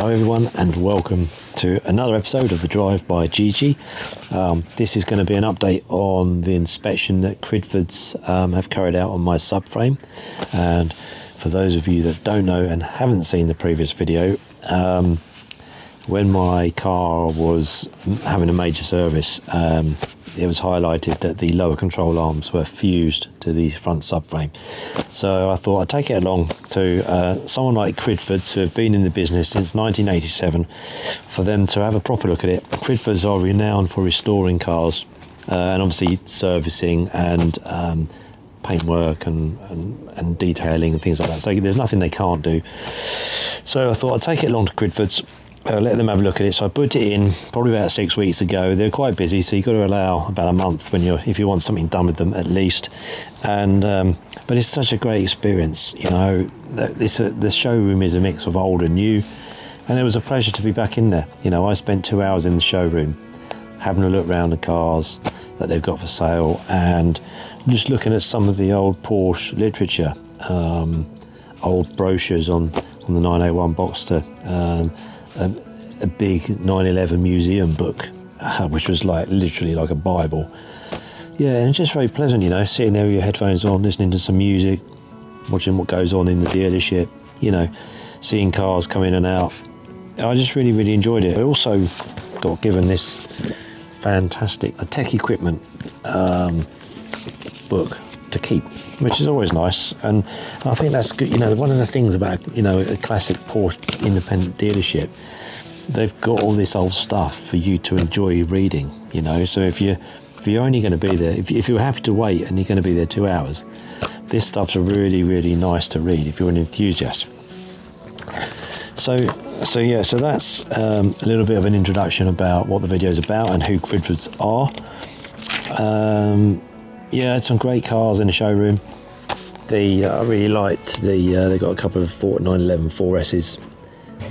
Hello everyone and welcome to another episode of The Drive by Gigi. This is going to be an update on the inspection that Cridfords have carried out on my subframe. And for those of you that don't know and haven't seen the previous video, when my car was having a major service, it was highlighted that the lower control arms were fused to the front subframe. So I thought I'd take it along to someone like Cridfords, who have been in the business since 1987, for them to have a proper look at it. Cridfords are renowned for restoring cars and obviously servicing and paintwork and detailing and things like that. So there's nothing they can't do. So I thought I'd take it along to Cridfords. Let them have a look at it. So I put it in probably about 6 weeks ago. They're quite busy, so you've got to allow about a month if you want something done with them at least. And but it's such a great experience, you know. The showroom is a mix of old and new, and it was a pleasure to be back in there. You know, I spent 2 hours in the showroom having a look around the cars that they've got for sale and just looking at some of the old Porsche literature, old brochures on the 981 Boxster. A big 911 museum book, which was literally like a Bible. Yeah, and it's just very pleasant, you know, sitting there with your headphones on, listening to some music, watching what goes on in the dealership, you know, seeing cars come in and out. I just really enjoyed it. I also got given this fantastic tech equipment book to keep, which is always nice, and I think that's good. You know, one of the things about, you know, a classic Porsche independent dealership, they've got all this old stuff for you to enjoy reading, you know. So if you're only going to be there, if you're happy to wait and you're going to be there 2 hours, this stuff's really nice to read if you're an enthusiast. So that's a little bit of an introduction about what the video is about and who Cridfords are. Yeah, some great cars in the showroom. I really liked they got a couple of 911 4S's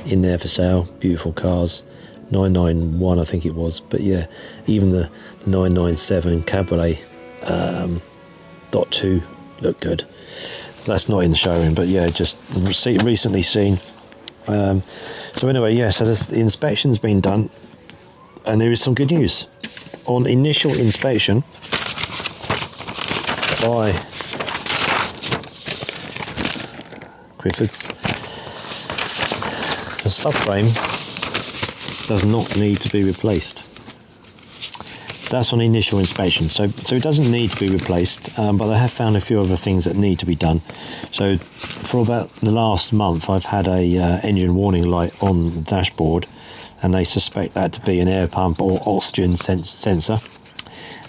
in there for sale. Beautiful cars. 991 I think it was, but yeah, even the 997 Cabriolet .2 looked good. That's not in the showroom, but yeah, just recently seen. So anyway, yeah, so the inspection's been done, and there is some good news. On initial inspection by Cridfords, the subframe does not need to be replaced. That's on initial inspection, so it doesn't need to be replaced, but I have found a few other things that need to be done. So for about the last month, I've had a engine warning light on the dashboard, and they suspect that to be an air pump or oxygen sensor.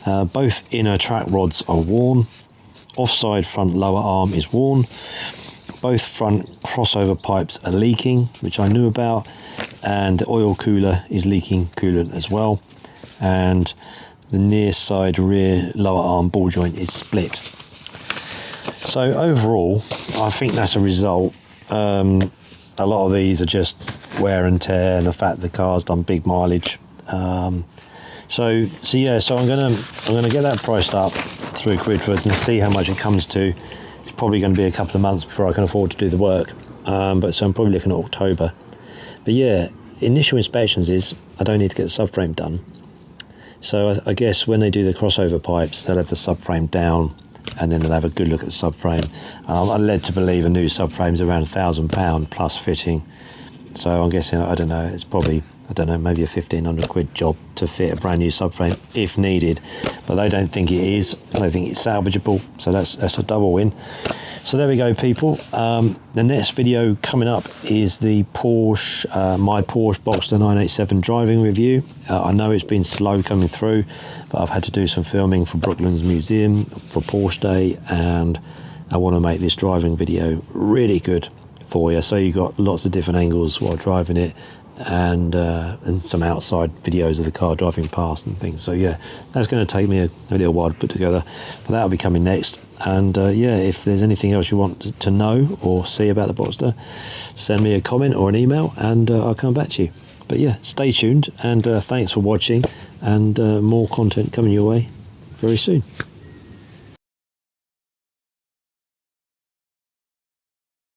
Both inner track rods are worn. Offside front lower arm is worn. Both front crossover pipes are leaking, which I knew about, and the oil cooler is leaking coolant as well. And the near side rear lower arm ball joint is split. So overall, I think that's a result. A lot of these are just wear and tear and the fact the car's done big mileage. So I'm gonna get that priced up through Cridfords and see how much it comes to. It's probably going to be a couple of months before I can afford to do the work, but so I'm probably looking at October. But yeah, initial inspections is I don't need to get the subframe done. So I guess when they do the crossover pipes, they'll have the subframe down, and then they'll have a good look at the subframe. I'm led to believe a new subframe is around £1,000 plus fitting. So I'm guessing, I don't know, it's probably, I don't know, maybe a 1,500 quid job to fit a brand new subframe if needed, but they don't think it is. They think it's salvageable, so that's a double win. So there we go, people. The next video coming up is the Porsche, my Porsche Boxster 987 driving review. I know it's been slow coming through, but I've had to do some filming for Brooklands Museum for Porsche Day, and I want to make this driving video really good for you, so you got lots of different angles while driving it, and some outside videos of the car driving past and things. So yeah, that's going to take me a little while to put together, but that'll be coming next. And yeah, if there's anything else you want to know or see about the Boxster, send me a comment or an email and I'll come back to you. But yeah, stay tuned, and thanks for watching, and more content coming your way very soon.